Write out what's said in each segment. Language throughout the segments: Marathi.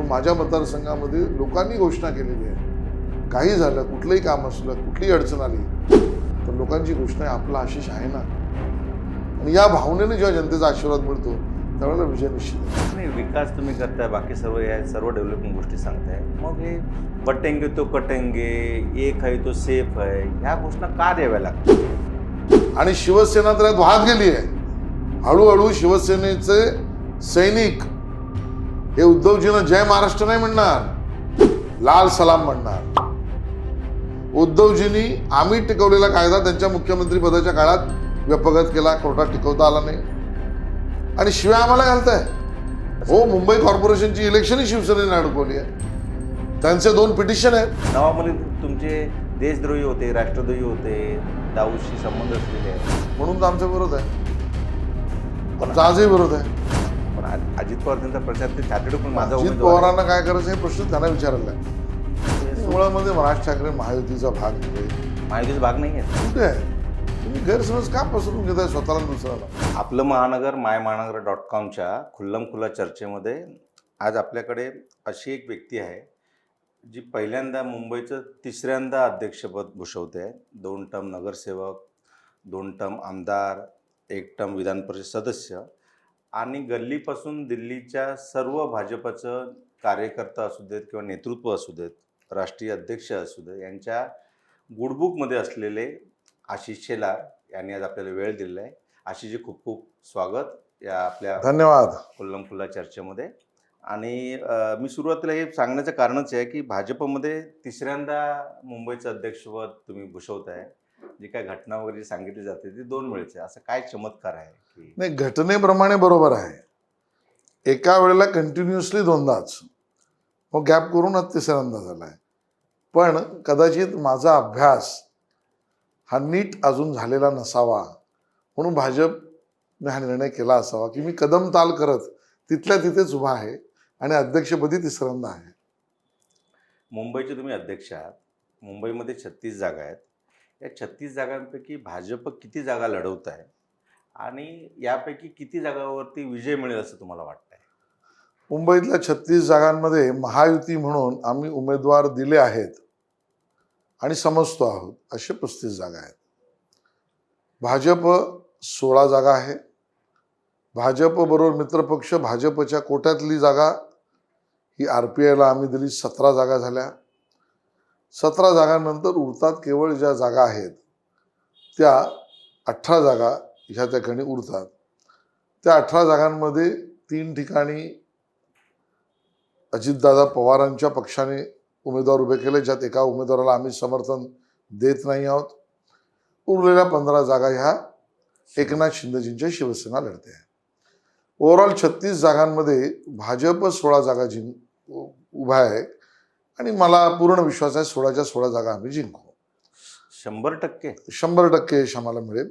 म्हणून माझ्या मतदारसंघामध्ये लोकांनी घोषणा केलेली आहे, काही झालं, कुठलंही काम असलं, कुठलीही अडचण आली तर लोकांची घोषणा आहे, आपला आशिष आहे ना. आणि या भावनेने जेव्हा जनतेचा आशीर्वाद मिळतो त्यावेळेला विजय निश्चित आहे. नाही, विकास तुम्ही करताय, बाकी सर्व या सर्व डेव्हलपमेंट गोष्टी सांगताय, मग हे बटेंगे तो कटेंगे, एक आहे तो सेफ आहे, ह्या घोषणा का द्याव्या लागतात? आणि शिवसेना तर यात वाहत गेली आहे. हळूहळू शिवसेनेचे सैनिक हे उद्धवजींना जय महाराष्ट्र नाही म्हणणार, लाल सलाम म्हणणार. उद्धवजींनी आम्ही टिकवलेला कायदा त्यांच्या मुख्यमंत्री पदाच्या काळात व्यपगत केला, कोर्टात टिकवता आला नाही आणि शिवाय आम्हाला घालताय. हो, मुंबई कॉर्पोरेशनची इलेक्शनही शिवसेनेने अडकवली आहे. त्यांचे 2 पिटिशन आहेत. नवाबमध्ये तुमचे देशद्रोही होते, राष्ट्रद्रोही होते, दाऊदशी संबंध असलेले आहेत, म्हणून तर आमचा विरोध आहे, आमचा आजही विरोध आहे. पण अजित पवार त्यांचा प्रचार ते छातीड पण माझा अजित उमेदवार आहे. पवारांना काय करायचं हे प्रश्न त्यांना विचारायला लागतो. मुळामध्ये राज ठाकरे महायुतीचा भाग नव्हे. महायुतीचा भाग नाही आहे. कुठे आहे? तुम्ही गैरसमज का पसरून घेताय स्वतःला दुसऱ्याला? आपलं महानगर myMahanagara.comच्या खुल्लम खुल्ला चर्चेमध्ये आज आपल्याकडे अशी एक व्यक्ती आहे जी पहिल्यांदा मुंबईचं 3ऱ्यांदा अध्यक्षपद भूषवते. 2 टर्म नगरसेवक, 2 टर्म आमदार, 1 टर्म विधान परिषद सदस्य आणि गल्लीपासून दिल्लीच्या सर्व भाजपचं कार्यकर्ता असू देत किंवा नेतृत्व असू देत, राष्ट्रीय अध्यक्ष असू देत, यांच्या गुडबुकमध्ये असलेले आशिष शेलार यांनी आज आपल्याला वेळ दिलेला आहे. आशिषजी, खूप खूप स्वागत या आपल्या धन्यवाद. खुल्लम खुल्ला चर्चेमध्ये. आणि मी सुरुवातीला हे सांगण्याचं कारणच आहे की भाजपमध्ये 3ऱ्यांदा मुंबईचं अध्यक्षपद तुम्ही भूषवताय. जी काय घटना वगैरे जी सांगितली जाते ती 2 वेळेची, असं काय चमत्कार आहे की? नाही, घटनेप्रमाणे बरोबर आहे. एका वेळेला कंटिन्युअसली 2दाच, मग गॅप करून 3ऱ्यांदा झाला आहे. पण कदाचित माझा अभ्यास हा नीट अजून झालेला नसावा, म्हणून भाजपने हा निर्णय केला असावा की मी कदम ताल करत तिथल्या तिथेच उभा आहे आणि अध्यक्षपदी 3ऱ्यांदा आहे. मुंबईचे तुम्ही अध्यक्ष आहात. मुंबईमध्ये 36 जागा आहेत. या 36 जागांपैकी भाजप किती जागा लढवत आहे आणि यापैकी किती जागावरती विजय मिळेल असं तुम्हाला वाटतंय? मुंबईतल्या 36 जागांमध्ये महायुती म्हणून आम्ही उमेदवार दिले आहेत आणि समजतो आहोत असे 35 जागा आहेत. भाजप 16 जागा आहे. भाजप बरोबर मित्रपक्ष भाजपच्या कोट्यातली जागा ही RPIला आम्ही दिली, 17 जागा झाल्या. 17 जागांनंतर उरतात केवळ ज्या जागा आहेत त्या 18 जागा ह्या ठिकाणी उरतात. त्या 18 जागांमध्ये 3 ठिकाणी अजितदादा पवारांच्या पक्षाने उमेदवार उभे केले, ज्यात एका उमेदवाराला आम्ही समर्थन देत नाही आहोत. उरलेल्या 15 जागा ह्या एकनाथ शिंदेजींच्या शिवसेना लढते आहे. ओव्हरऑल 36 जागांमध्ये भाजप 16 जागा उभा आहे आणि मला पूर्ण विश्वास आहे 16च्या 16 जागा आम्ही जिंकू. 100% यश आम्हाला मिळेल.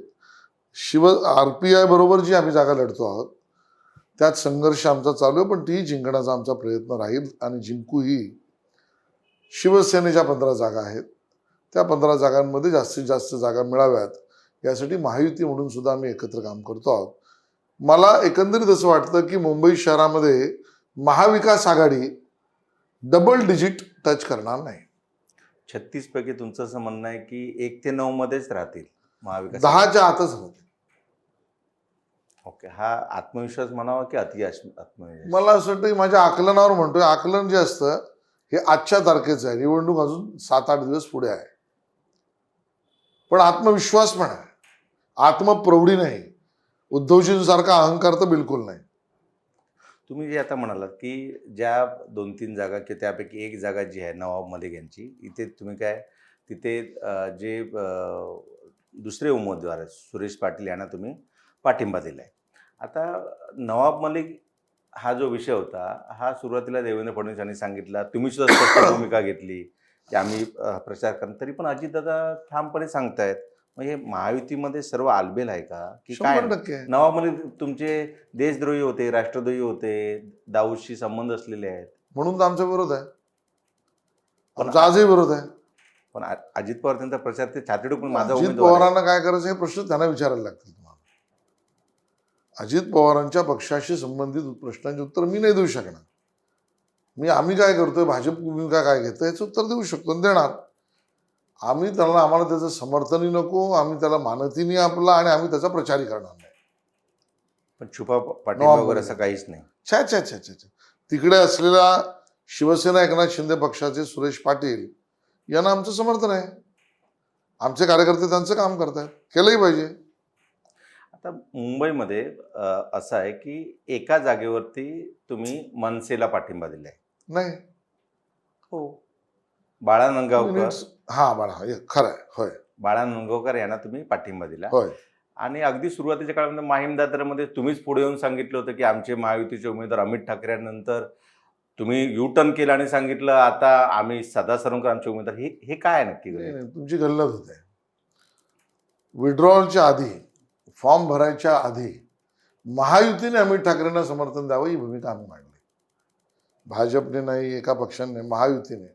RPI बरोबर जी आम्ही जागा लढतो आहोत त्यात संघर्ष आमचा चालू आहे, पण ती जिंकण्याचा आमचा प्रयत्न राहील आणि जिंकूही. शिवसेनेच्या 15 जागा आहेत, त्या 15 जागांमध्ये जास्तीत जास्त जागा मिळाव्यात यासाठी महायुती म्हणून सुद्धा आम्ही एकत्र काम करतो आहोत. मला एकंदरीत असं वाटतं की मुंबई शहरामध्ये महाविकास आघाडी डबल डिजिट टच करणार नाही. 36 पैकी तुमचं असं म्हणणं आहे की 1 ते 9 मध्येच राहतील महाविकास? 10च्या आतच राहतील. ओके, हा आत्मविश्वास म्हणावा की आत्मविश्वास? मला असं वाटतं की माझ्या आकलनावर म्हणतोय. आकलन जे असतं हे आजच्या तारखेचं आहे, निवडणूक अजून 7-8 दिवस पुढे आहे. पण आत्मविश्वास पण आहे, आत्मप्रौढी नाही. उद्धवजींसारखा अहंकार तर बिलकुल नाही. तुम्ही जे आता म्हणालात की ज्या 2-3 जागा की त्यापैकी 1 जागा जी आहे नवाब मलिक यांची, इथे तुम्ही काय तिथे जे दुसरे उमेदवार आहेत सुरेश पाटील यांना तुम्ही पाठिंबा दिला आहे. आता नवाब मलिक हा जो विषय होता हा सुरुवातीला देवेंद्र फडणवीस यांनी सांगितला, तुम्ही सुद्धा स्पष्ट भूमिका घेतली की आम्ही प्रचार करणार, तरी पण अजितदादा ठामपणे सांगतायत. मग हे महायुतीमध्ये सर्व आलबेल आहे का की काय? 100%. नवाब मलिक तुमचे देशद्रोही होते, राष्ट्रद्रोही होते, दाऊदशी संबंध असलेले आहेत, म्हणून तर आमचा विरोध आहे, आमचा आजही विरोध आहे. पण अजित पवार त्यांचा प्रचार ते छातीड पण माझा अजित उमेदवार आहे. पवारांना काय करायचं हे प्रश्न त्यांना विचारायला लागतील. तुम्हाला अजित पवारांच्या पक्षाशी संबंधित प्रश्नांची उत्तर मी नाही देऊ शकणार. आम्ही काय करतोय, भाजप भूमिका काय घेतं याचं उत्तर देऊ शकतो आणि देणार. आम्हाला त्याचं समर्थनही नको, आम्ही त्याला मानतही नाही आपला, आणि आम्ही त्याचा प्रचारही करणार नाही. पण छुपा पाठिंबा वगैरे असं नोव्हेंबर काहीच नाही. छा छा छा छा छा. तिकडे असलेला शिवसेना एकनाथ शिंदे पक्षाचे सुरेश पाटील यांना आमचं समर्थन आहे. आमचे कार्यकर्ते त्यांचं काम करतात, केलंही पाहिजे. आता मुंबईमध्ये असं आहे की एका जागेवरती तुम्ही मनसेला पाठिंबा दिलाय. नाही, हो. बाळा नंगावकर मिनिट्स. हा बाळा, हे खरं आहे. होय बाळा नंगावकर यांना तुम्ही पाठिंबा दिला. होय. आणि अगदी सुरुवातीच्या काळामध्ये माहीम दादरमध्ये तुम्हीच पुढे येऊन सांगितलं होतं की आमचे महायुतीचे उमेदवार अमित ठाकरे यांनंतर तुम्ही यू टर्न केलं आणि सांगितलं आता आम्ही सदा सरंकर आमचे उमेदवार. हे काय आहे नक्की? नाही, नाही, तुमची गल्लत होते. विड्रॉलच्या आधी, फॉर्म भरायच्या आधी महायुतीने अमित ठाकरेंना समर्थन द्यावं ही भूमिका आम्ही मांडली. भाजपने नाही, एका पक्षाने, महायुतीने.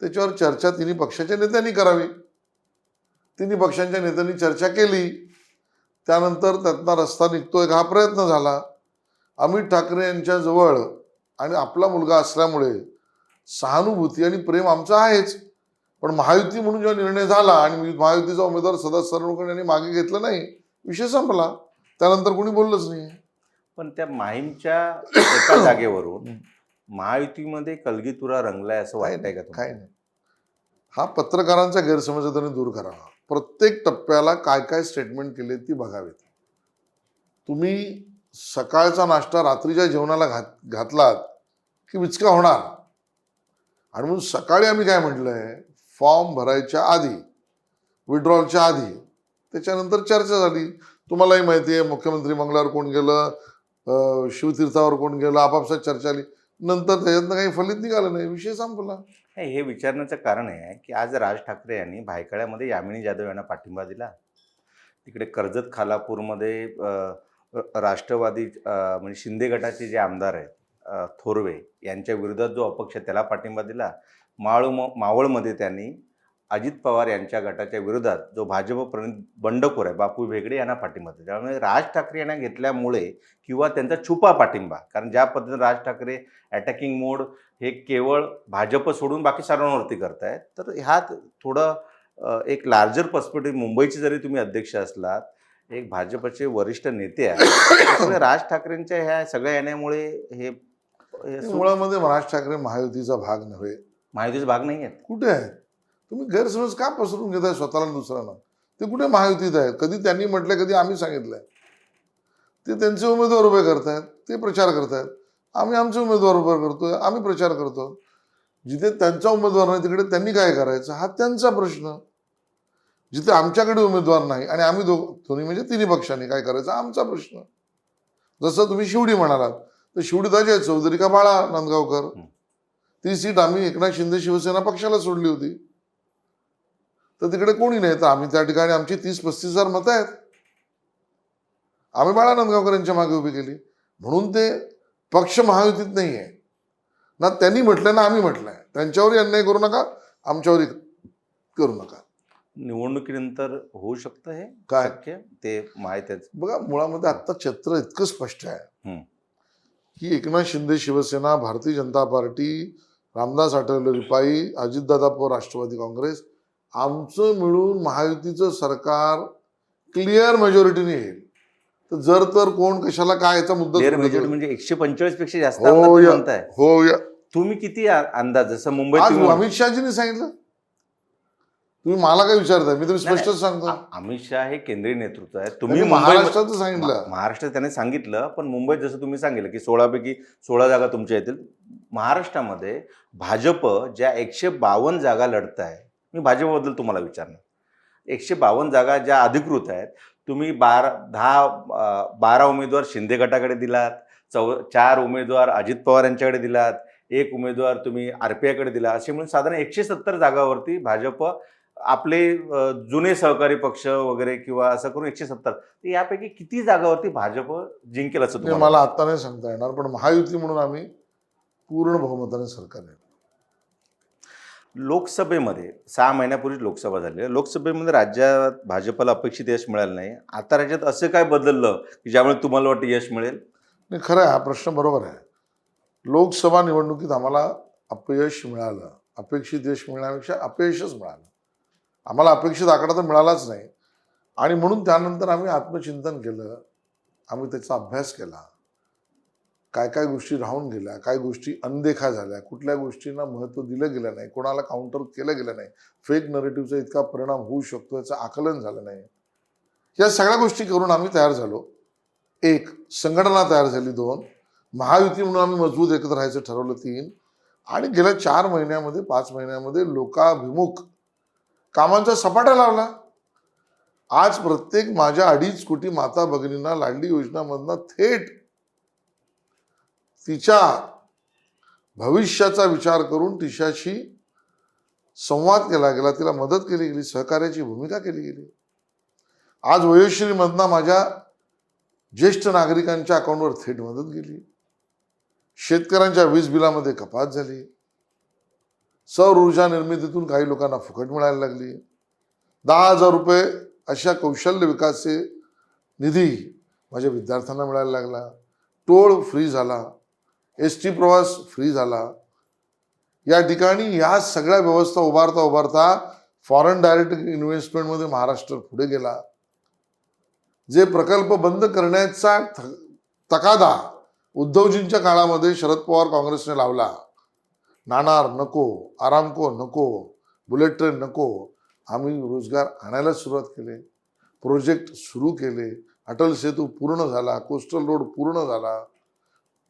त्याच्यावर चर्चा तिन्ही पक्षाच्या नेत्यांनी करावी. तिन्ही पक्षांच्या नेत्यांनी चर्चा केली, त्यानंतर त्यातला रस्ता निघतोय का हा प्रयत्न झाला. अमित ठाकरे यांच्या जवळ आणि आपला मुलगा असल्यामुळे सहानुभूती आणि प्रेम आमचं आहेच. पण महायुती म्हणून जेव्हा निर्णय झाला आणि महायुतीचा उमेदवार सदा सरवणकर यांनी मागे घेतला नाही, विषय संपला. त्यानंतर कोणी बोललंच नाही. पण त्या माहीमच्या एका जागेवरून महायुतीमध्ये कलगीतुरा रंगलाय असं वाटतंय का तुम्हाला? काय नाही, हा पत्रकारांचा गैरसमज आहे, त्यांनी दूर करावा. प्रत्येक टप्प्याला काय काय स्टेटमेंट केले ती बघावीत. तुम्ही सकाळचा नाश्ता रात्रीच्या जेवणाला घातलात की विचका होणार. आणि म्हणून सकाळी आम्ही काय म्हटलंय, फॉर्म भरायच्या आधी, विड्रॉलच्या आधी, त्याच्यानंतर चर्चा झाली. तुम्हालाही माहिती आहे, मुख्यमंत्री बंगल्यावर कोण गेलं, शिवतीर्थावर कोण गेलं, आपापसात चर्चा आली. नंतर त्याच्यातनं काही फलित निघालं नाही, विषय संपला. हे विचारण्याचं कारण आहे की आज राज ठाकरे यांनी भायखळ्यामध्ये यामिनी जाधव यांना पाठिंबा दिला. तिकडे कर्जत खालापूरमध्ये राष्ट्रवादी म्हणजे शिंदे गटाचे जे आमदार आहेत थोरवे यांच्या विरोधात जो अपक्ष आहे त्याला पाठिंबा दिला. मावळमध्ये त्यांनी अजित पवार यांच्या गटाच्या विरोधात जो भाजप प्रणित बंडखोर आहे बापू भेगडे यांना पाठिंबा दिला. त्यामुळे राज ठाकरे यांना घेतल्यामुळे किंवा त्यांचा छुपा पाठिंबा, कारण ज्या पद्धतीने राज ठाकरे अटॅकिंग मोड हे केवळ भाजप सोडून बाकी सर्वांवरती करतायत, तर ह्यात थोडं एक लार्जर पर्स्पेक्टिव्ह, मुंबईचे जरी तुम्ही अध्यक्ष असलात, एक भाजपचे वरिष्ठ नेते आहेत, त्यामुळे राज ठाकरेंच्या ह्या सगळ्या येण्यामुळे हे मुळामध्ये राज ठाकरे महायुतीचा भाग नव्हे, महायुतीचा भाग नाही आहेत. कुठे आहेत? तुम्ही गैरसमज का पसरून घेताय स्वतःला दुसऱ्यांना? ते कुठे महायुतीत आहेत? कधी त्यांनी म्हटलंय, कधी आम्ही सांगितलंय. ते त्यांचे उमेदवार उभे करतायत, ते प्रचार करतायत. आम्ही आमचे उमेदवार उभे करतोय, आम्ही प्रचार करतो. जिथे त्यांचा उमेदवार नाही तिकडे त्यांनी काय करायचं हा त्यांचा प्रश्न. जिथे आमच्याकडे उमेदवार नाही आणि आम्ही दोन्ही म्हणजे तिन्ही पक्षांनी काय करायचं आमचा प्रश्न. जसं तुम्ही शिवडी म्हणालात, तर शिवडी अजय चौधरी का बाळा नांदगावकर, ती सीट आम्ही एकनाथ शिंदे शिवसेना पक्षाला सोडली होती. तर तिकडे कोणी नाही, तर आम्ही त्या ठिकाणी आमची 30-35,000 मतं आहेत, आम्ही बाळा नांदगावकर यांच्या मागे उभी केली. म्हणून ते पक्ष महायुतीत नाही आहे ना. त्यांनी म्हटलंय ना आम्ही म्हटलंय. त्यांच्यावरही अन्याय करू नका, आमच्यावरही करू नका. निवडणुकीनंतर होऊ शकतं हे काय शक्य? ते माहित आहे बघा, मुळामध्ये आत्ता चित्र इतकं स्पष्ट आहे की एकनाथ शिंदे शिवसेना, भारतीय जनता पार्टी, रामदास आठवले रिपाई, अजितदादा पवार राष्ट्रवादी काँग्रेस, आमचं मिळून महायुतीचं सरकार क्लिअर मेजॉरिटीने येईल. तर जर तर कोण कशाला काय याचा मुद्दा म्हणजे 145 पेक्षा जास्त हो या म्हणताय. हो या तुम्ही किती अंदाज, जसं मुंबईत आज अमित शहाजींनी सांगितलं, तुम्ही मला काय विचारताय? मी तुम्ही स्पष्टच सांगतो. अमित शहा हे केंद्रीय नेतृत्व आहे. तुम्ही महाराष्ट्राचं सांगितलं, महाराष्ट्रात त्याने सांगितलं, पण मुंबईत जसं तुम्ही सांगितलं की 16 पैकी 16 जागा तुमच्या येतील. महाराष्ट्रामध्ये भाजप ज्या 152 जागा लढत आहे, मी भाजपबद्दल तुम्हाला विचारणार, 152 जागा ज्या अधिकृत आहेत, तुम्ही 12 उमेदवार शिंदे गटाकडे दिलात, 4 उमेदवार अजित पवार यांच्याकडे दिलात, 1 उमेदवार तुम्ही RPIकडे दिला, असे म्हणून साधारण 170 जागावरती भाजप आपले जुने सहकारी पक्ष वगैरे किंवा असं करून 170, यापैकी किती जागावरती भाजप जिंकेल असं तुम्हाला? मला आता नाही सांगता येणार, पण महायुती म्हणून आम्ही पूर्ण बहुमताने सरकार आहे. लोकसभेमध्ये 6 महिन्यापूर्वी लोकसभा झाली. लोकसभेमध्ये राज्यात भाजपला अपेक्षित यश मिळालं नाही. आता राज्यात असं काय बदललं की ज्यामुळे तुम्हाला वाटतं यश मिळेल? नाही, खरं आहे, हा प्रश्न बरोबर आहे. लोकसभा निवडणुकीत आम्हाला अपयश मिळालं. अपेक्षित यश मिळण्यापेक्षा अपयशच मिळालं. आम्हाला अपेक्षित आकडा तर मिळालाच नाही. आणि म्हणून त्यानंतर आम्ही आत्मचिंतन केलं. आम्ही त्याचा अभ्यास केला. काय काय गोष्टी राहून गेल्या, काय गोष्टी अनदेखा झाल्या, कुठल्या गोष्टींना महत्त्व दिलं गेलं नाही, कोणाला काउंटर केलं गेलं नाही, फेक नरेटिव्हचा इतका परिणाम होऊ शकतो याचं आकलन झालं नाही. या सगळ्या गोष्टी करून आम्ही तयार झालो. एक, संघटना तयार झाली. 2, महायुती म्हणून आम्ही मजबूत एकत्र राहायचं ठरवलं. 3, आणि गेल्या 4 महिन्यामध्ये 5 महिन्यामध्ये लोकाभिमुख कामांचा सपाटा लावला. आज प्रत्येक माझ्या 2.5 कोटी माता भगिनींना लाडली योजनामधनं थेट तिच्या भविष्याचा विचार करून तिच्याशी संवाद केला गेला, तिला मदत केली गेली, सहकार्याची भूमिका केली गेली. आज वयोश्रीमधनं माझ्या ज्येष्ठ नागरिकांच्या अकाउंटवर थेट मदत गेली. शेतकऱ्यांच्या वीज बिलामध्ये कपात झाली. सौर ऊर्जा निर्मितीतून काही लोकांना फुकट मिळायला लागली. 10,000 रुपये अशा कौशल्य विकासाचे निधी माझ्या विद्यार्थ्यांना मिळायला लागला. टोल फ्री झाला. ST प्रवास फ्री झाला. या ठिकाणी या सगळ्या व्यवस्था उभारता फॉरेन डायरेक्ट इन्व्हेस्टमेंटमध्ये महाराष्ट्र पुढे गेला. जे प्रकल्प बंद करण्याचा तकादा उद्धवजींच्या काळामध्ये शरद पवार काँग्रेसने लावला, नाणार नको, आरामको नको, बुलेट ट्रेन नको, आम्ही रोजगार आणायला सुरुवात केले. प्रोजेक्ट सुरू केले. अटल सेतू पूर्ण झाला. कोस्टल रोड पूर्ण झाला.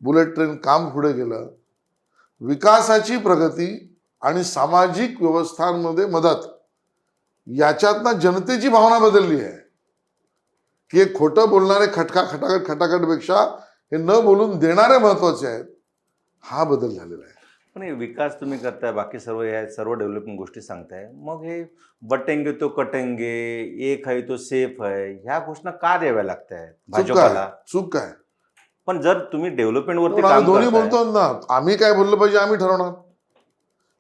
बुलेट ट्रेन काम पुढे गेलं. विकासाची प्रगती आणि सामाजिक व्यवस्थांमध्ये मदत याच्यातनं जनतेची भावना बदलली आहे की एक खोटं बोलणारे खटाखटपेक्षा हे न बोलून देणारे महत्वाचे आहेत. हा बदल झालेला आहे. पण हे विकास तुम्ही करताय, बाकी सर्व या सर्व डेव्हलपमेंट गोष्टी सांगताय, मग हे बटेंगे तो कटेंगे, एक है तो सेफ है, ह्या घोषणा का द्याव्या लागत आहेत भाजपला? चूक काय? पण जर तुम्ही डेव्हलपमेंट वरती आम्ही काम दोन्ही करताय, बोलतो ना. आम्ही काय बोललं पाहिजे आम्ही ठरवणार.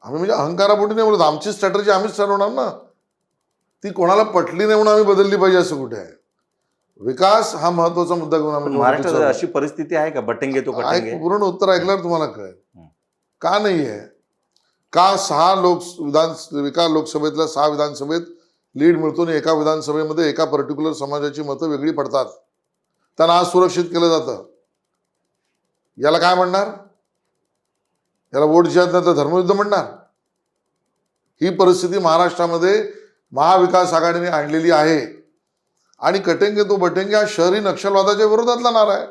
आम्ही म्हणजे अहंकारापोटी नाही बोलत. आमची स्ट्रॅटेजी आम्हीच ठरवणार ना. ती कोणाला पटली नाही म्हणून आम्ही बदलली पाहिजे असं कुठे आहे? विकास हा महत्वाचा मुद्दा घेऊन पण आम्ही महाराष्ट्रात अशी परिस्थिती आहे का बटेंगे तो कटेंगे? पूर्ण उत्तर ऐकल्यावर तुम्हाला कळेल का नाहीये. का 6 लोकसभेतल्या 6 विधानसभेत लीड मिळतो आणि एका विधानसभेमध्ये एका पर्टिक्युलर समाजाची मतं वेगळी पडतात, त्यांना आज सुरक्षित केलं जातं. याला काय म्हणणार? याला वोट जिहाद नाही तर धर्मयुद्ध म्हणणार. ही परिस्थिती महाराष्ट्रामध्ये महाविकास आघाडीने आणलेली आहे. आणि कटेंगे तो बटेंगे हा शहरी नक्षलवादाच्या विरोधातला नारा आहे.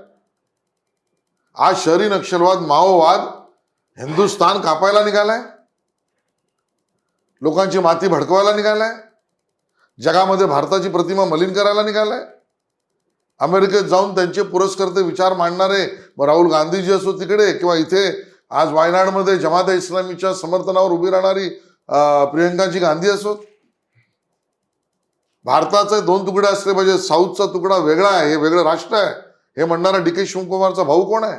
आज शहरी नक्षलवाद, माओवाद हिंदुस्थान कापायला निघालाय. लोकांची माती भडकवायला निघालाय. जगामध्ये भारताची प्रतिमा मलिन करायला निघालाय. अमेरिकेत जाऊन त्यांचे पुरस्कर्ते विचार मांडणारे राहुल गांधीजी असो तिकडे, किंवा इथे आज वायनाडमध्ये जमात इस्लामीच्या समर्थनावर उभी राहणारी प्रियंकाजी गांधी असोत. भारताचे 2 तुकडे असले पाहिजे. साऊथचा तुकडा वेगळा आहे, हे वेगळं राष्ट्र आहे, हे म्हणणारा DK शिवकुमारचा भाऊ कोण आहे?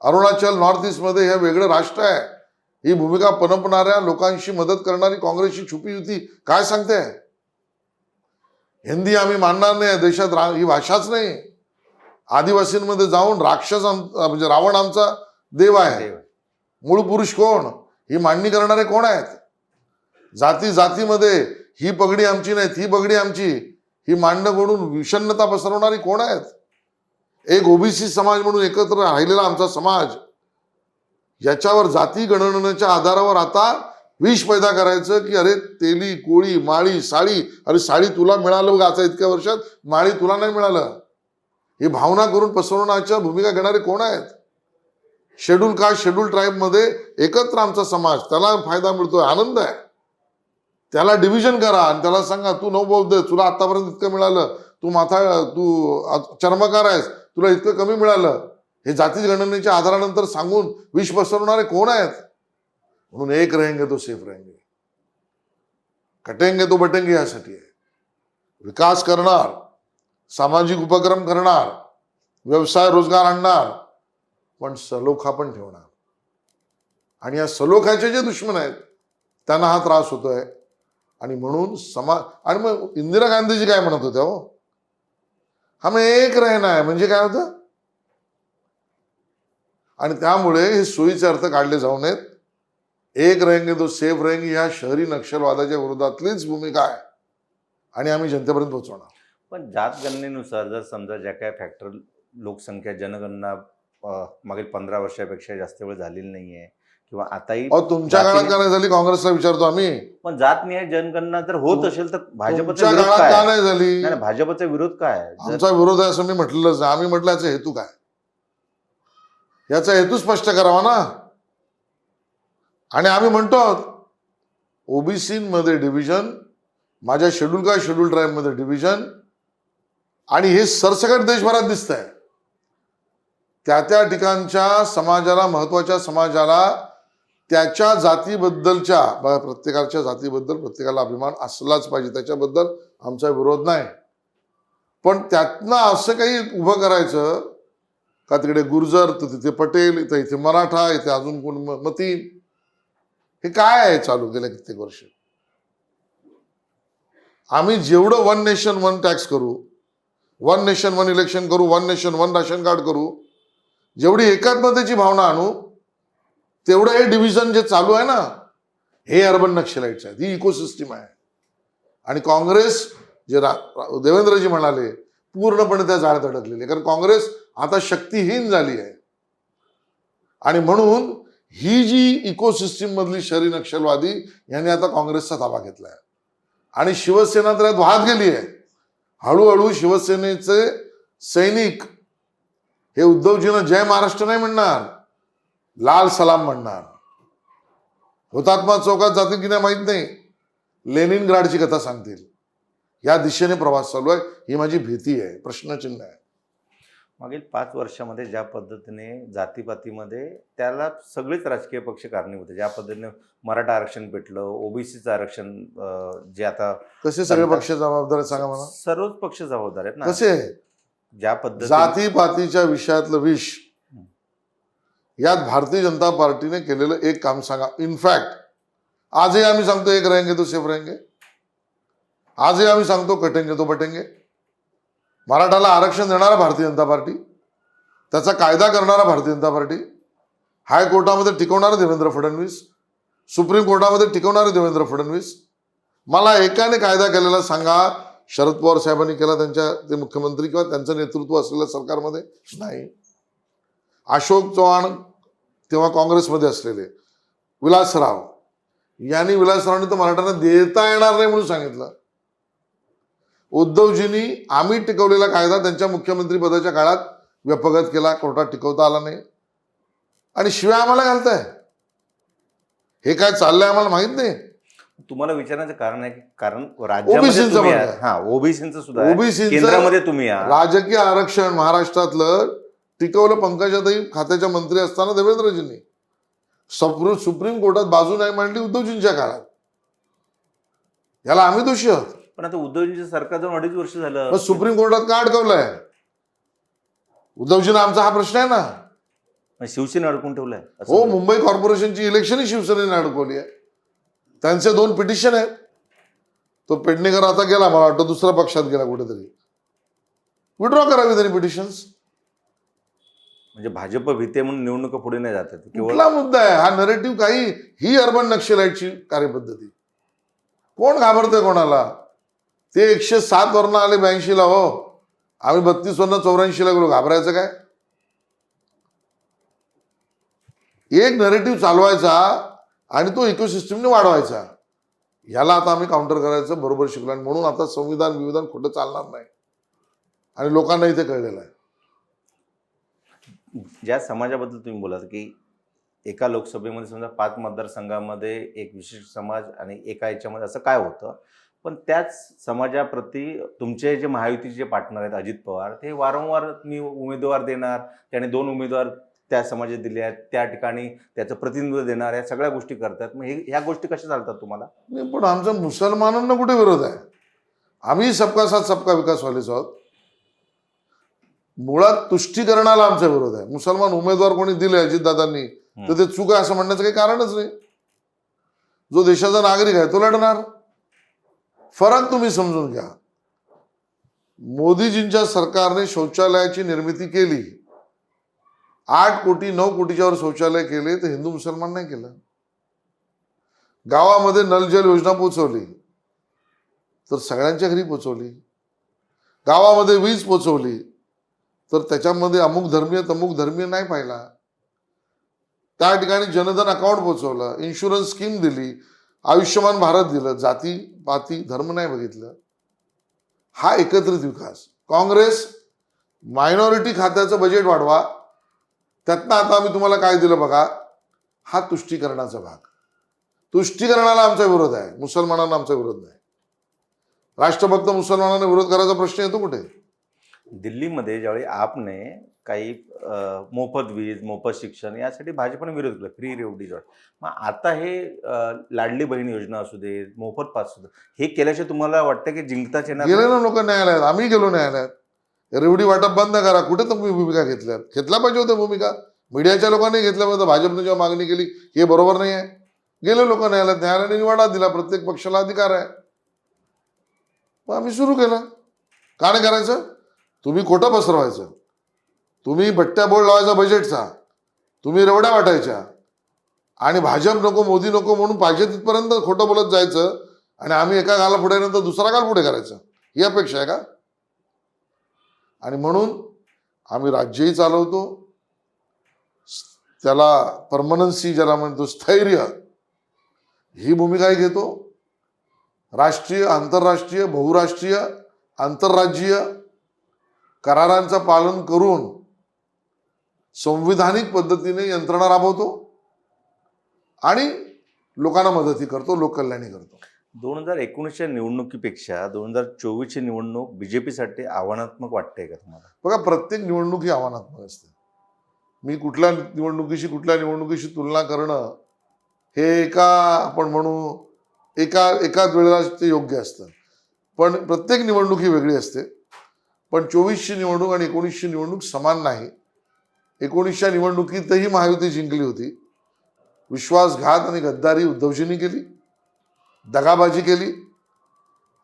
अरुणाचल नॉर्थ ईस्ट मध्ये हे वेगळं राष्ट्र आहे, ही भूमिका पनपणाऱ्या लोकांशी मदत करणारी काँग्रेसची छुपी युती काय सांगते? हिंदी आम्ही मानणार नाही, देशात ही भाषाच नाही. आदिवासींमध्ये जाऊन राक्षस म्हणजे रावण आमचा देव आहे. मूळ पुरुष कोण ही मांडणी करणारे कोण आहेत? जाती जातीमध्ये ही पगडी आमची नाही, ती पगडी आमची, ही मांडणं करून विषण्णता पसरवणारी कोण आहेत? एक OBC समाज म्हणून एकत्र राहिलेला आमचा समाज, याच्यावर जाती गणनेच्या आधारावर आता विष पैदा करायचं की अरे तेली, कोळी, माळी, साळी, अरे साळी तुला मिळालं बघा आता इतक्या वर्षात, माळी तुला नाही मिळालं, ही भावना करून पसरवण्याच्या भूमिका घेणारे कोण आहेत? शेड्यूल कास्ट, शेड्यूल ट्राईब मध्ये एकत्र आमचा समाज, त्याला फायदा मिळतोय, आनंद आहे. त्याला डिव्हिजन करा आणि त्याला सांगा तू नवबौद्ध, तुला आतापर्यंत इतकं मिळालं, तू चर्मकार आहेस, तुला इतकं कमी मिळालं. हे जाती गणनेच्या आधारानंतर सांगून विष पसरवणारे कोण आहेत? म्हणून एक रहेंगे तो सेफ रहेंगे, कटेंगे तो बटेंगे यासाठी आहे. विकास करणार, सामाजिक उपक्रम करणार, व्यवसाय रोजगार आणणार, पण सलोखा पण ठेवणार. आणि या सलोख्याचे जे दुश्मन आहेत त्यांना हा त्रास होतोय. आणि म्हणून आणि मग इंदिरा गांधीजी काय म्हणत होत्या, हो हमें एक रहना है, म्हणजे काय होतं? आणि त्यामुळे हे सोयीचे अर्थ काढले जाऊ नयेत. एक रहेंगे तो सेफ रहेंगे ह्या शहरी नक्षलवादाच्या विरोधातलीच भूमिका आहे आणि आम्ही जनतेपर्यंत पोहोचवणार. पण जातगणनेनुसार जर समजा ज्या काय फॅक्टर लोकसंख्या जनगणना मागील 15 वर्षापेक्षा जास्त वेळ झालेली नाहीये किंवा आताही तुमच्या काळात का नाही झाली काँग्रेसला विचारतो आम्ही. पण जातनिहाय जनगणना जर होत असेल तर भाजपचा तुमच्या विरोध काळात काय का आहे? नाही झाली? नाही, भाजपचा विरोध काय आहे? आमचा विरोध आहे असं मी म्हटलेलंच आहे. आम्ही म्हटलं याचा हेतू काय, याचा हेतू स्पष्ट करावा ना. आणि आम्ही म्हणतो ओबीसी मध्ये डिव्हिजन, माझ्या शेड्यूल कास्ट शेड्यूल ट्राईब मध्ये डिव्हिजन, आणि हे सरसकट देशभरात दिसत आहे. त्या त्या ठिकाणच्या समाजाला, महत्वाच्या समाजाला त्याच्या जातीबद्दलच्या, प्रत्येकाच्या जातीबद्दल प्रत्येकाला अभिमान असलाच पाहिजे, त्याच्याबद्दल आमचा विरोध नाही. पण त्यातनं असं काही उभं करायचं का तिकडे गुर्जर तर तिथे पटेल, इथे मराठा, इथे अजून कोण मतीन, हे काय आहे चालू गेल्या कित्येक वर्ष. आम्ही जेवढं वन नेशन वन टॅक्स करू, वन नेशन वन इलेक्शन करू, one nation one ration card करू, जेवढी एकात्मतेची भावना आणू, तेवढं हे डिव्हिजन जे चालू आहे ना, हे अर्बन नक्षलाइट्स आहेत, ही इकोसिस्टीम आहे. आणि काँग्रेस जे देवेंद्रजी म्हणाले पूर्णपणे त्या जाळ्यात अडकलेली आहे. कारण काँग्रेस आता शक्तीहीन झाली आहे आणि म्हणून ही जी इकोसिस्टीम मधली शहरी नक्षलवादी यांनी आता काँग्रेसचा ताबा घेतलाय आणि शिवसेना तर यात वाहत गेली आहे. हळूहळू शिवसेनेचे सैनिक हे उद्धवजीनं जय महाराष्ट्र नाही म्हणणार, लाल सलाम म्हणणार. हुतात्मा चौकात जातील की नाही माहित नाही, लेनिनग्राडची कथा सांगतील. या दिशेने प्रवास चालू आहे. ही माझी भीती आहे, प्रश्नचिन्ह आहे. मागील 5 वर्षामध्ये ज्या पद्धतीने जातीपातीमध्ये त्याला सगळेच राजकीय पक्ष कारणीभूत आहे. ज्या पद्धतीने मराठा आरक्षण पेटलं, ओबीसीचं आरक्षण जे आता कसे सगळे पक्ष जबाबदार आहेत सांगा मला. सर्वच पक्ष जबाबदार आहेत ना. कसे? ज्या पद्धतीने जातीपातीच्या विषयातलं विष यात भारतीय जनता पार्टीने केलेलं एक काम सांगा. इनफॅक्ट आजही आम्ही सांगतो एक रहेंगे तो सेफ रहेंगे, आजही आम्ही सांगतो कटेंगे तो बटेंगे. मराठाला आरक्षण देणारा भारतीय जनता पार्टी, त्याचा कायदा करणारा भारतीय जनता पार्टी, हायकोर्टामध्ये टिकवणारे देवेंद्र फडणवीस, सुप्रीम कोर्टामध्ये टिकवणारे देवेंद्र फडणवीस. मला एकाने कायदा केलेला सांगा, शरद पवार साहेबांनी केला त्यांच्या ते मुख्यमंत्री किंवा त्यांचं नेतृत्व असलेल्या सरकारमध्ये? नाही. अशोक चव्हाण तेव्हा काँग्रेसमध्ये असलेले, विलासराव यांनी, विलासरावांनी तर मराठ्यांना देता येणार नाही म्हणून सांगितलं. उद्धवजींनी आम्ही टिकवलेला कायदा त्यांच्या मुख्यमंत्री पदाच्या काळात व्यपगत केला, कोर्टात टिकवता आला नाही. आणि शिवाय आम्हाला घालताय. हे काय चाललंय आम्हाला माहित नाही. तुम्हाला विचारण्याचं कारण आहे की कारण ओबीसीचं राज्यामध्ये म्हणणं. ओबीसीचं सुद्धा आहे. ओबीसीचं केंद्रामध्ये तुम्ही आहात. राजकीय आरक्षण महाराष्ट्रातलं टिकवलं पंकजाताई खात्याच्या मंत्री असताना देवेंद्रजींनी. सुप्रीम कोर्टात बाजू नाही मांडली उद्धवजींच्या काळात. याला आम्ही दोषी आहोत. पण आता उद्धवजींचं सरकार जाऊन 2.5 वर्ष झालं. मग सुप्रीम कोर्टात का अडकवलंय उद्धवजींना? आमचा हा प्रश्न आहे ना. शिवसेना अडकून ठेवलाय. हो, मुंबई कॉर्पोरेशनची इलेक्शनही शिवसेनेने अडकवली आहे. त्यांचे 2 पिटिशन आहेत. तो पेडणेकर आता गेला, मला वाटतं दुसऱ्या पक्षात गेला कुठेतरी. विड्रॉ करावी त्यांनी पिटिशन्स. म्हणजे भाजप भीते म्हणून निवडणुका पुढे नाही जात. कुठला मुद्दा आहे हा? नरेटिव्ह काही, ही अर्बन नक्षलाइटची कार्यपद्धती. कोण घाबरतंय कोणाला? ते 107 वरनं आले 82ला. हो, आम्ही 32 वरनं 84ला गेलो. घाबरायचं काय? एक नरेटिव्ह चालवायचा आणि तो इकोसिस्टीमने वाढवायचा. याला आता आम्ही काउंटर करायचं बरोबर शिकलो. आणि म्हणून आता संविधान खोटं चालणार नाही आणि लोकांना इथे कळलेलं आहे. ज्या समाजाबद्दल तुम्ही बोलात की एका लोकसभेमध्ये समजा 5 मतदारसंघामध्ये एक विशिष्ट समाज आणि एका याच्यामध्ये असं काय होतं, पण त्याच समाजाप्रती तुमचे जे महायुतीचे पार्टनर आहेत अजित पवार, ते वारंवार मी उमेदवार देणार, त्याने 2 उमेदवार त्या समाजात दिले आहेत, त्या ठिकाणी त्याचं प्रतिनिधित्व देणार, या सगळ्या गोष्टी करतात. मग ह्या गोष्टी कशा चालतात तुम्हाला? नाही, पण आमचा मुसलमानांना कुठे विरोध आहे? आम्ही सबका साथ सबका विकास वालेच आहोत. मुळात तुष्टीकरणाला आमचा विरोध आहे. मुसलमान उमेदवार कोणी दिले अजितदादांनी तर ते चूक आहे असं म्हणण्याचं काही कारणच नाही. जो देशाचा नागरिक आहे तो लढणार. फरक तुम्ही समजून घ्या. मोदीजींच्या सरकारने शौचालयाची निर्मिती केली 8 कोटी 9 कोटीच्या वर शौचालय केले तर हिंदू मुसलमान नाही केलं. गावामध्ये नल जल योजना पोचवली तर सगळ्यांच्या घरी पोचवली. गावामध्ये वीज पोचवली तर त्याच्यामध्ये अमुक धर्मीय नाही पाहिला. त्या ठिकाणी जनधन अकाउंट पोचवलं, इन्शुरन्स स्कीम दिली, आयुष्यमान भारत दिलं, जाती पाती धर्म नाही बघितलं. हा एकत्रित विकास. काँग्रेस मायनॉरिटी खात्याचं बजेट वाढवा, त्यातनं आता आम्ही तुम्हाला काय दिलं बघा, हा तुष्टीकरणाचा भाग. तुष्टीकरणाला आमचा विरोध आहे, मुसलमानांना आमचा विरोध नाही. राष्ट्रभक्त मुसलमानांना विरोध करायचा प्रश्न येतो कुठे? दिल्लीमध्ये ज्यावेळी आपने काही मोफत वीज, मोफत शिक्षण यासाठी भाजपने विरोध केला, फ्री रेवडी जॉब. मग आता हे लाडली बहीण योजना असू दे, मोफत पास असू दे, हे केल्याशिवाय तुम्हाला वाटतं की जिंकताच येणार गेले नाही? ना लोक न्यायालयात, आम्ही गेलो न्यायालयात. रेवडी वाटप बंद करा. कुठे तुम्ही भूमिका घेतल्या पाहिजे होत्या भूमिका. मीडियाच्या लोकांनी घेतल्या पाहिजे. भाजपने जेव्हा मागणी केली हे बरोबर नाही आहे, गेले लोक न्यायालयात, न्यायालयाने निवाडा दिला. प्रत्येक पक्षाला अधिकार आहे. मग आम्ही सुरू केलं. का नाही करायचं? तुम्ही खोटं पसरवायचं, तुम्ही भट्ट्या बोर्ड लावायचा बजेटचा, तुम्ही रेवड्या वाटायच्या आणि भाजप नको मोदी नको म्हणून पाहिजे तिथपर्यंत खोटं बोलत जायचं आणि आम्ही एका गाला पुढे नंतर दुसरा गाल पुढे करायचं, ही अपेक्षा आहे का? आणि म्हणून आम्ही राज्यही चालवतो, त्याला परमनन्सी ज्याला म्हणतो स्थैर्य, ही भूमिकाही घेतो. राष्ट्रीय, आंतरराष्ट्रीय, बहुराष्ट्रीय, आंतरराज्यीय करारांचं पालन करून संविधानिक पद्धतीने यंत्रणा राबवतो आणि लोकांना मदतही करतो, लोककल्याणी करतो. 2019च्या निवडणुकीपेक्षा 2024ची निवडणूक बीजेपीसाठी आव्हानात्मक वाटते का तुम्हाला? बघा, प्रत्येक निवडणूक ही आव्हानात्मक असते. मी कुठल्या निवडणुकीशी तुलना करणं हे आपण म्हणू एकाच वेळेला ते योग्य असतं. पण प्रत्येक निवडणूक ही वेगळी असते. पण 24ची निवडणूक आणि 19ची निवडणूक समान नाही. 19च्या निवडणुकीतही महायुती जिंकली होती. विश्वासघात आणि गद्दारी उद्धवजींनी केली, दगाबाजी केली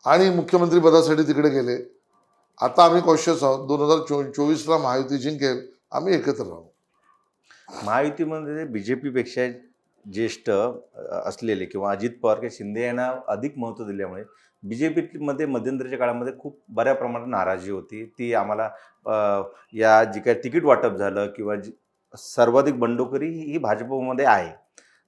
आणि मुख्यमंत्री पदासाठी तिकडे गेले. आता आम्ही कॉशियस आहोत. 2024ला महायुती जिंकेल, आम्ही एकत्र राहू. महायुतीमध्ये बीजेपीपेक्षा ज्येष्ठ असलेले किंवा अजित पवार किंवा शिंदे यांना अधिक महत्त्व दिल्यामुळे बीजेपीमध्ये मध्यंतरीच्या काळामध्ये खूप बऱ्या प्रमाणात नाराजी होती. ती आम्हाला या जी काही तिकीट वाटप झालं किंवा सर्वाधिक बंडखोरी ही भाजपमध्ये आहे.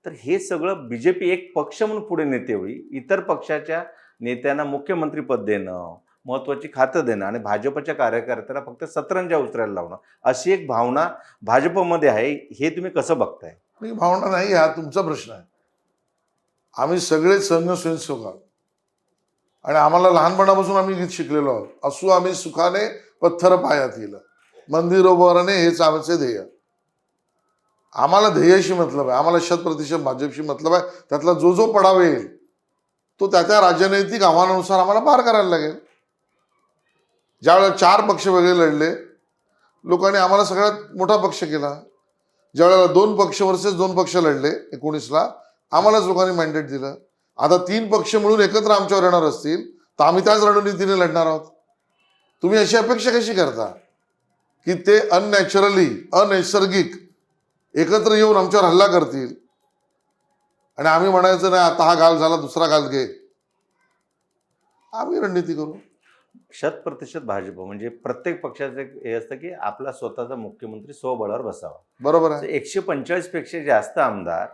तर हे सगळं बीजेपी एक पक्ष म्हणून पुढे नेतेवेळी इतर पक्षाच्या नेत्यांना मुख्यमंत्रीपद देणं, महत्त्वाची खातं देणं आणि भाजपच्या कार्यकर्त्याला फक्त सतरंजा उचलायला लावणं, अशी एक भावना भाजपमध्ये आहे. हे तुम्ही कसं बघताय? ही भावना नाही, हा तुमचा प्रश्न आहे. आम्ही सगळे संघ स्वयंसेवक आहोत आणि आम्हाला लहानपणापासून आम्ही गीत शिकलेलो आहोत. असू आम्ही सुखाने पत्थर पायात येईल, मंदिर उभारणे हेच आमचे ध्येय. आम्हाला ध्येयाशी मतलब आहे, आम्हाला 100% भाजपशी मतलब आहे. त्यातला जो पडाव येईल तो त्या राजनैतिक आव्हानानुसार आम्हाला पार करायला लागेल. ज्यावेळेला 4 पक्ष वेगळे लढले, लोकांनी आम्हाला सगळ्यात मोठा पक्ष केला. ज्यावेळेला 2 पक्ष वर्सेस 2 पक्ष लढले 19ला, आम्हालाच लोकांनी मॅन्डेट दिलं. आता 3 पक्ष मिळून एकत्र आमच्यावर येणार असतील तर आम्ही त्याच रणनीतीने लढणार आहोत. तुम्ही अशी अपेक्षा कशी करता की ते अनैसर्गिक एकत्र येऊन आमच्यावर हल्ला करतील आणि आम्ही म्हणायचं नाही आता हा गाल झाला दुसरा गाल घे? आम्ही रणनीती करू. 100% भाजप म्हणजे प्रत्येक पक्षाचं एक हे असतं की आपला स्वतःचा मुख्यमंत्री स्वबळावर बसावा. बरोबर आहे. 145 पेक्षा जास्त आमदार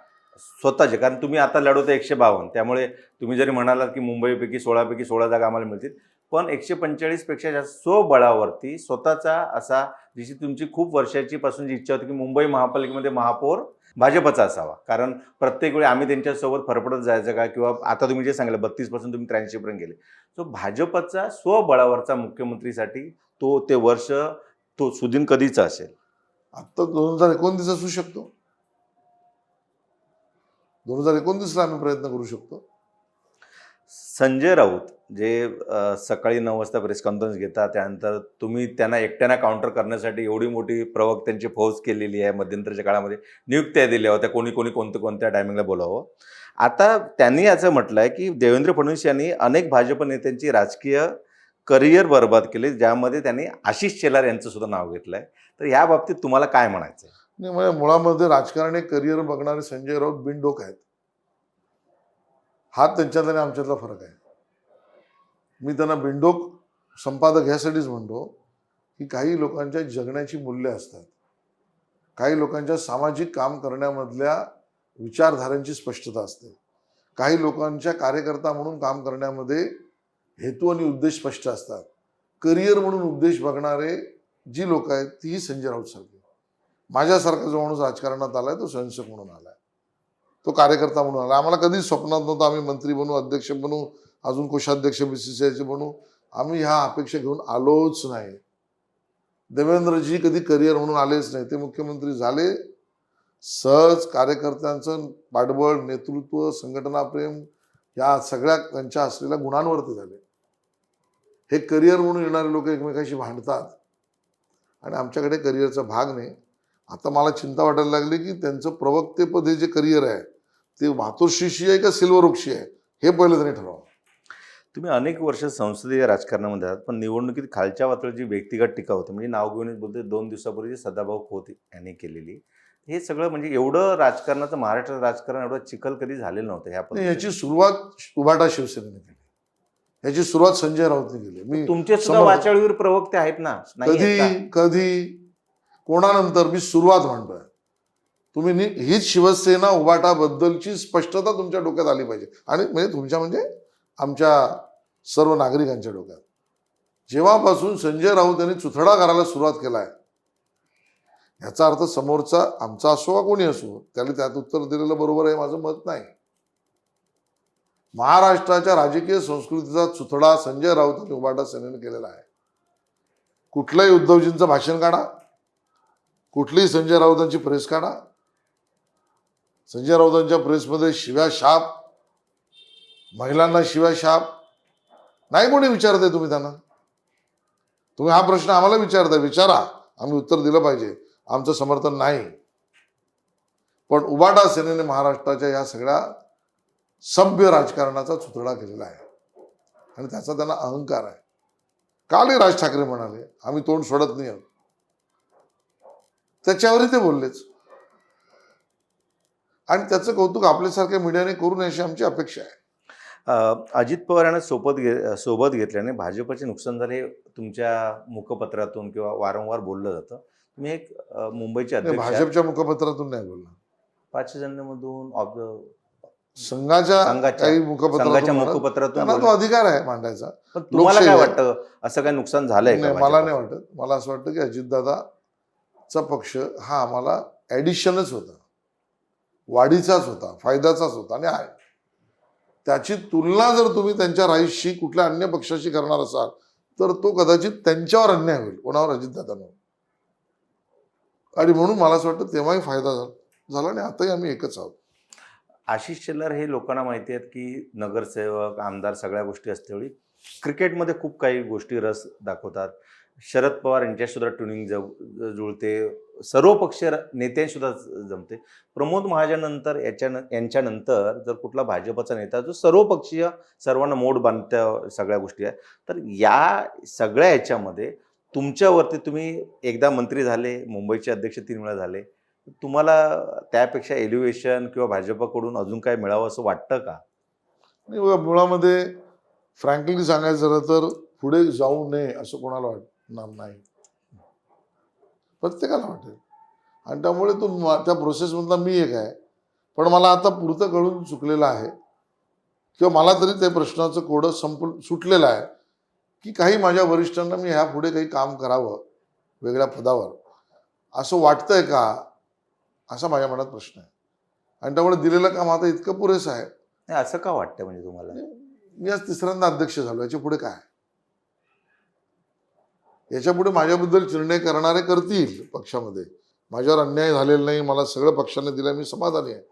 स्वतःचे, कारण तुम्ही आता लढवता 152, त्यामुळे तुम्ही जरी म्हणालात की मुंबईपैकी 16 जागा आम्हाला मिळतील, पण 145 पेक्षा जास्त स्वबळावरती स्वतःचा असा, जशी तुमची खूप वर्षाची पासून जी इच्छा होती की मुंबई महापालिकेमध्ये महापौर भाजपचा असावा, कारण प्रत्येक वेळी आम्ही त्यांच्यासोबत फरफडत जायचं का, किंवा आता तुम्ही जे सांगितलं 32 पासून तुम्ही 83 पर्यंत गेले. सो भाजपचा स्वबळावरचा मुख्यमंत्रीसाठी ते वर्ष तो सुदीन कधीचा असेल? आता 2029 असू शकतो. 2029ला आम्ही प्रयत्न करू शकतो. संजय राऊत जे सकाळी 9 वाजता प्रेस कॉन्फरन्स घेतात, त्यानंतर तुम्ही त्यांना एकट्यानं काउंटर करण्यासाठी एवढी मोठी प्रवक्त्यांची फौज केलेली आहे, मध्यंतरीच्या काळामध्ये नियुक्त्या दिल्या होत्या, कोणी कोणत्या टायमिंगला बोलावं. आता त्यांनी असं म्हटलं आहे की देवेंद्र फडणवीस यांनी अनेक भाजप नेत्यांची राजकीय करिअर बर्बाद केले, ज्यामध्ये त्यांनी आशिष शेलार यांचं सुद्धा नाव घेतलं आहे. तर या बाबतीत तुम्हाला काय म्हणायचं आहे? नाही, म्हणजे मुळामध्ये राजकारणी करिअर बघणारे संजय राऊत बिनडोक आहेत. हा त्यांच्यातला आणि आमच्यातला फरक आहे. मी त्यांना बिनडोक संपादक ह्यासाठीच म्हणतो की काही लोकांच्या जगण्याची मूल्य असतात. काही लोकांच्या सामाजिक काम करण्यामधल्या विचारधारांची स्पष्टता असते. काही लोकांच्या कार्यकर्ता म्हणून काम करण्यामध्ये हेतू आणि उद्देश स्पष्ट असतात. करिअर म्हणून उद्देश बघणारे जी लोक आहेत तीही संजय राऊत सारखी. माझ्यासारखा जो माणूस राजकारणात आलाय तो स्वयंसेवक म्हणून आलाय, तो कार्यकर्ता म्हणून आला. आम्हाला कधीच स्वप्नात नव्हतं आम्ही मंत्री बनू, अध्यक्ष बनू, अजून कोषाध्यक्ष बीसीसीआयचे बनू. आम्ही ह्या अपेक्षा घेऊन आलोच नाही. देवेंद्रजी कधी करिअर म्हणून आलेच नाही. ते मुख्यमंत्री झाले सहज कार्यकर्त्यांचं पाठबळ, नेतृत्व, संघटना प्रेम या सगळ्या त्यांच्या असलेल्या गुणांवरती झाले. हे करिअर म्हणून येणारे लोक एकमेकांशी भांडतात आणि आमच्याकडे करिअरचा भाग नाही. आता मला चिंता वाटायला लागली की त्यांचं प्रवक्तेपद हे जे करिअर आहे ते मातोश्रीशी आहे का सिल्वरओकशी आहे हे पहिलं त्यांनी ठरवावं. तुम्ही अनेक वर्ष संसदीय राजकारणामध्ये आहात, पण निवडणुकीत खालच्या पातळीची व्यक्तिगत टीका होते. म्हणजे नाव घेऊनच बोलते 2 दिवसापूर्वी सदाभाऊ खोत यांनी केलेली. हे सगळं म्हणजे एवढं राजकारणाचं, महाराष्ट्र राजकारण एवढं चिखल कधी झालेलं नव्हतं ह्या नाही, पद्धतीने. याची सुरुवात उभाटा शिवसेनेने केली. याची सुरुवात संजय राऊतने केली. मी तुमचे सुद्धा समर्थ- वाचाळीवर प्रवक्ते आहेत ना, नाही आहेत का? कधी कधी कोणानंतर मी सुरुवात म्हणतोय. तुम्ही हीच शिवसेना उभाटाबद्दलची स्पष्टता तुमच्या डोक्यात आली पाहिजे. आणि म्हणजे तुमच्या म्हणजे आमच्या सर्व नागरिकांच्या डोक्यात. जेव्हापासून संजय राऊत यांनी चुथडा करायला सुरुवात केलाय याचा अर्थ समोरचा आमचा असो वा कोणी असो त्याला त्यात उत्तर दिलेलं बरोबर आहे माझं मत नाही. महाराष्ट्राच्या राजकीय संस्कृतीचा चुथडा संजय राऊत आणि उभाटा सेनेने केलेला आहे. कुठलंही उद्धवजींचं भाषण काढा, कुठलीही संजय राऊतांची प्रेस काढा, संजय राऊतांच्या प्रेसमध्ये शिव्या शाप, महिलांना शिव्या शाप, नाही कोणी विचारताय. तुम्ही त्यांना, तुम्ही हा प्रश्न आम्हाला विचारताय, विचारा, आम्ही उत्तर दिलं पाहिजे. आमचं समर्थन नाही. पण उभाटा सेनेने महाराष्ट्राच्या या सगळ्या सभ्य राजकारणाचा चुतडा केलेला आहे आणि त्याचा त्यांना अहंकार आहे. कालही राज ठाकरे म्हणाले आम्ही तोंड सोडत नाही आहोत, त्याच्यावरही ते बोललेच. आणि त्याचं कौतुक आपल्यासारख्या मीडियाने करू नये अशी आमची अपेक्षा आहे. अजित पवार यांना सोबत घेतल्याने भाजपचे नुकसान झाले तुमच्या मुखपत्रातून किंवा वारंवार बोललं जातं. तुम्ही एक मुंबईचे नाही, अध्यक्ष आहात. भाजपच्या मुखपत्रातून नाही बोलला, पाचजन्यमधून संघाच्या काही संघाच्या मुखपत्रातून म्हणत. मुखपत्रातून त्यांना तो बोलले. अधिकार आहे मांडायचा. पण तुम्हाला काय लोकशाही आहे. वाटतं, असं काय नुकसान झालंय का नाही, मला नाही भाजपाचं? वाटत. मला असं वाटतं की अजितदादाचा पक्ष हा आम्हाला ॲडिशनच होता, वाढीचाच होता, फायद्याचाच होता आणि आहे. त्याची तुलना जर तुम्ही त्यांच्या राईशी कुठल्या अन्य पक्षाशी करणार असाल तर तो कदाचित त्यांच्यावर अन्याय होईल, कोणावर, अजितदादांवर. आणि म्हणून मला असं वाटतं तेव्हाही फायदा झाला आणि आताही आम्ही एकच आहोत. आशिष शेलार हे लोकांना माहिती आहेत की नगरसेवक, आमदार सगळ्या गोष्टी असतेवेळी क्रिकेटमध्ये खूप काही गोष्टी रस दाखवतात. शरद पवार यांच्याशी सुद्धा ट्युनिंग जुळते, सर्व पक्षीय नेत्यांशी सुद्धा जमते. प्रमोद महाजननंतर यांच्यानंतर जर कुठला भाजपचा नेता जो सर्वपक्षीय, सर्वांना मोड बांधत्या सगळ्या गोष्टी आहेत, तर या सगळ्या याच्यामध्ये तुमच्यावरती, तुम्ही एकदा मंत्री झाले, मुंबईचे अध्यक्ष 3 वेळा झाले, तुम्हाला त्यापेक्षा एलिव्हेशन किंवा भाजपकडून अजून काय मिळावं असं वाटतं का? नाही बघा, मुळामध्ये फ्रँकली सांगायचं झालं तर पुढे जाऊ नये असं कोणाला वाटणार नाही, प्रत्येकाला वाटेल. आणि त्यामुळे तो त्या प्रोसेसमधला मी एक आहे. पण मला आता पुरतं कळून चुकलेलं आहे किंवा मला तरी त्या प्रश्नाचं कोडं सुटलेलं आहे की काही माझ्या वरिष्ठांना मी ह्या पुढे काही काम करावं वेगळ्या पदावर असं वाटतंय का, असा माझ्या मनात प्रश्न आहे. आणि त्यामुळे दिलेलं काम आता इतकं पुरेसं आहे. नाही, असं का वाटतं म्हणजे तुम्हाला? मी आज 3ऱ्यांदा अध्यक्ष झालो, याच्या पुढे काय? याच्या पुढे माझ्याबद्दल निर्णय करणारे करतील पक्षामध्ये. माझ्यावर अन्याय झालेला नाही, मला सगळं पक्षाने दिलं, मी समाधानी आहे.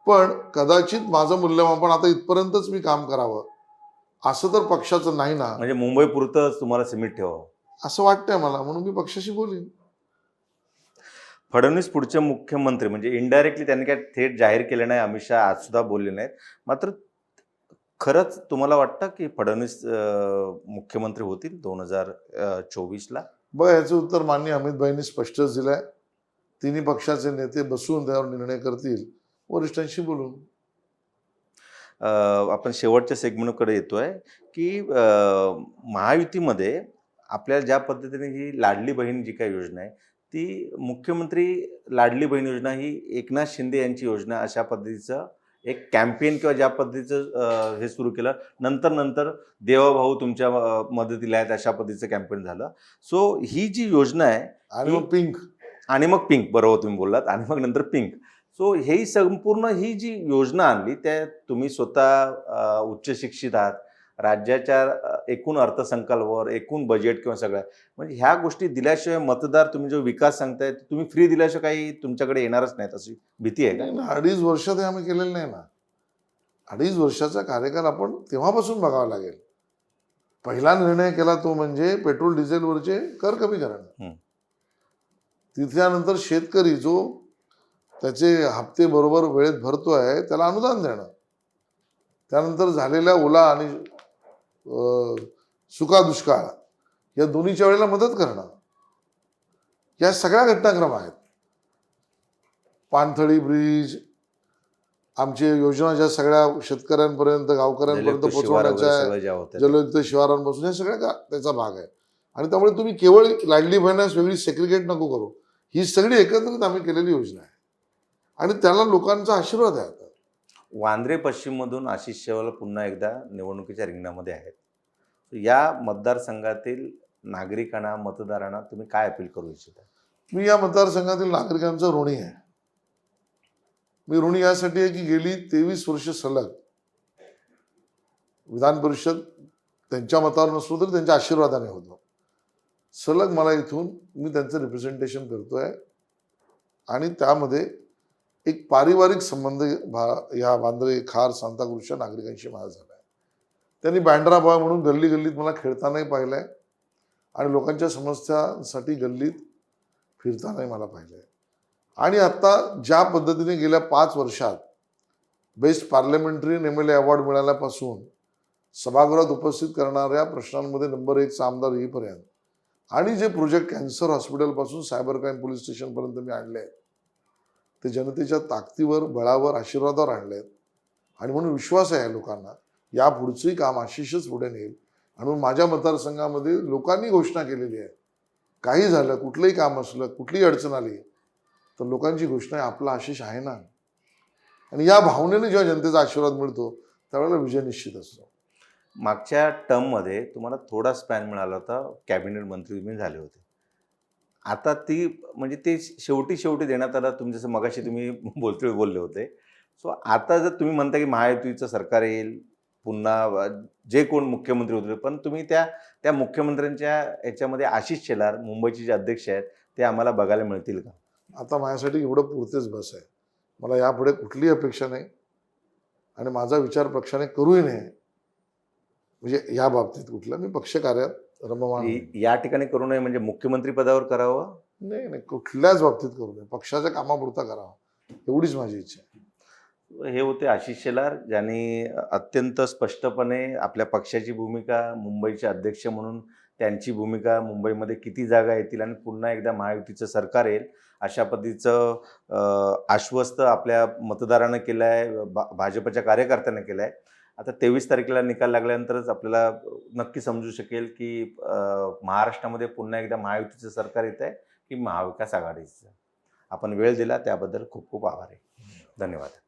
पण कदाचित माझं मूल्यमापन आता इथपर्यंतच मी काम करावं असं तर पक्षाचं नाही ना. म्हणजे मुंबईपुरतंच तुम्हाला सीमित ठेवावं असं वाटतंय मला, म्हणून मी पक्षाशी बोलीन. फडणवीस पुढचे मुख्यमंत्री, म्हणजे इनडायरेक्टली त्यांनी काय थेट जाहीर केलं नाही, अमित शहा आज सुद्धा बोलले नाहीत, मात्र खरंच तुम्हाला वाटतं की फडणवीस मुख्यमंत्री होतील 2024ला? बघा, याचं उत्तर माननीय अमित भाईंनी स्पष्टच दिलंय. तिन्ही पक्षाचे नेते बसून त्यावर निर्णय करतील वरिष्ठांशी बोलून. आपण शेवटच्या सेगमेंटकडे येतोय की महायुतीमध्ये आपल्याला ज्या पद्धतीने ही लाडली बहीण जी काही योजना आहे ती मुख्यमंत्री लाडली बहीण योजना ही एकनाथ शिंदे यांची योजना अशा पद्धतीचं एक कॅम्पेन किंवा ज्या पद्धतीचं हे सुरू केलं. नंतर देवाभाऊ तुमच्या मदतीला आहेत अशा पद्धतीचं कॅम्पेन झालं. सो ही जी योजना आहे आणि मग पिंक आणि मग पिंक, बरोबर तुम्ही बोललात, आणि मग नंतर पिंक. सो ही संपूर्ण ही जी योजना आणली त्या तुम्ही स्वतः उच्च शिक्षित आहात, राज्याच्या एकूण अर्थसंकल्पावर एकूण बजेट किंवा सगळ्या म्हणजे ह्या गोष्टी दिल्याशिवाय मतदार तुम्ही जो विकास सांगताय तुम्ही फ्री दिल्याशिवाय काही तुमच्याकडे येणारच नाहीत अशी भीती आहे का? नाही ना, 2.5 वर्ष ते आम्ही केलेलं नाही ना. 2.5 वर्षाचा कार्यकाल आपण तेव्हापासून बघावा लागेल. पहिला निर्णय केला तो म्हणजे पेट्रोल डिझेलवरचे कर कमी करणं. तिथल्यानंतर शेतकरी जो त्याचे हप्ते बरोबर वेळेत भरतो आहे त्याला अनुदान देणं. त्यानंतर झालेल्या ओला आणि सुका दुष्काळ या दोन्हीच्या वेळेला मदत करणं. या सगळ्या घटनाक्रम आहेत. पाणथळी ब्रिज, आमची योजना ज्या सगळ्या शेतकऱ्यांपर्यंत गावकऱ्यांपर्यंत पोहोचवण्याच्या, जलयुक्त शिवारांपासून या सगळ्या त्याचा भाग आहे. आणि त्यामुळे तुम्ही केवळ लाडली बहिणास वेगळी सेग्रिगेट नको करू. ही सगळी एकत्रित आम्ही केलेली योजना आहे आणि त्याला लोकांचा आशीर्वाद आहे. आता वांद्रे पश्चिममधून आशिष शेवाल पुन्हा एकदा निवडणुकीच्या रिंगणामध्ये आहेत. या मतदारसंघातील नागरिकांना, मतदारांना तुम्ही काय अपील करू इच्छिता? मी या मतदारसंघातील नागरिकांचा ऋणी आहे. मी ऋणी यासाठी आहे की गेली 23 वर्ष सलग विधान परिषद त्यांच्या मतावर नसलो तरी त्यांच्या आशीर्वादाने होतो. सलग मला इथून मी त्यांचं रिप्रेझेंटेशन करतोय आणि त्यामध्ये एक पारिवारिक संबंध या वांद्रे, खार, सांताक्रूजच्या नागरिकांशी माझा झाला आहे. त्यांनी बँड्रा बॉय म्हणून गल्ली गल्लीत मला खेळतानाही पाहिलंय आणि लोकांच्या समस्यांसाठी गल्लीत फिरतानाही मला पाहिलंय. आणि आता ज्या पद्धतीने गेल्या 5 वर्षात बेस्ट पार्लमेंटरी एमएलए अवॉर्ड मिळाल्यापासून सभागृहात उपस्थित करणाऱ्या प्रश्नांमध्ये नंबर 1चा आमदार येईपर्यंत आणि जे प्रोजेक्ट कॅन्सर हॉस्पिटलपासून सायबर क्राईम पोलीस स्टेशनपर्यंत मी आणले आहेत ते जनतेच्या ताकदीवर, बळावर, आशीर्वादावर आणले आहेत. आणि म्हणून विश्वास आहे लोकांना या पुढचंही काम आशिषच पुढे नेईल. आणि म्हणून माझ्या मतदारसंघामध्ये लोकांनी घोषणा केलेली आहे, काही झालं, कुठलंही काम असलं, कुठलीही अडचण आली तर लोकांची घोषणा आहे आपला आशिष आहे ना. आणि या भावनेने जेव्हा जनतेचा आशीर्वाद मिळतो त्यावेळेला विजय निश्चित असतो. मागच्या टर्ममध्ये तुम्हाला थोडा स्पॅन मिळाला होता, कॅबिनेट मंत्री तुम्ही झाले होते. आता ती म्हणजे ते शेवटी देण्यात आलं. तुम्ही जसं मगाशी तुम्ही बोलले होते. सो आता जर तुम्ही म्हणता की महायुतीचं सरकार येईल, पुन्हा जे कोण मुख्यमंत्री होते, पण तुम्ही त्या मुख्यमंत्र्यांच्या याच्यामध्ये आशिष शेलार मुंबईचे जे अध्यक्ष आहेत ते आम्हाला बघायला मिळतील का? आता माझ्यासाठी एवढं पुरतेच बस आहे. मला यापुढे कुठलीही अपेक्षा नाही आणि माझा विचार पक्षाने करूही नये. म्हणजे या बाबतीत कुठलं मी पक्षकार्यात रममान या ठिकाणी करू नये म्हणजे मुख्यमंत्री पदावर करावं? नाही, कुठल्याच बाबतीत करू नये. पक्षाच्या कामापुरता करावा एवढीच माझी इच्छा आहे. हे होते आशिष शेलार, ज्यांनी अत्यंत स्पष्टपणे आपल्या पक्षाची भूमिका, मुंबईचे अध्यक्ष म्हणून त्यांची भूमिका, मुंबईमध्ये किती जागा येतील आणि पुन्हा एकदा महायुतीचं सरकार येईल अशा पद्धतीचं आश्वस्त आपल्या मतदारांना केलं आहे, भाजपच्या कार्यकर्त्यांना केलं आहे. आता 23 तारखेला निकाल लागल्यानंतरच आपल्याला नक्की समजू शकेल की महाराष्ट्रामध्ये पुन्हा एकदा महायुतीचं सरकार येत आहे की महाविकास आघाडीचं. आपण वेळ दिला त्याबद्दल खूप खूप आभार आहे. धन्यवाद.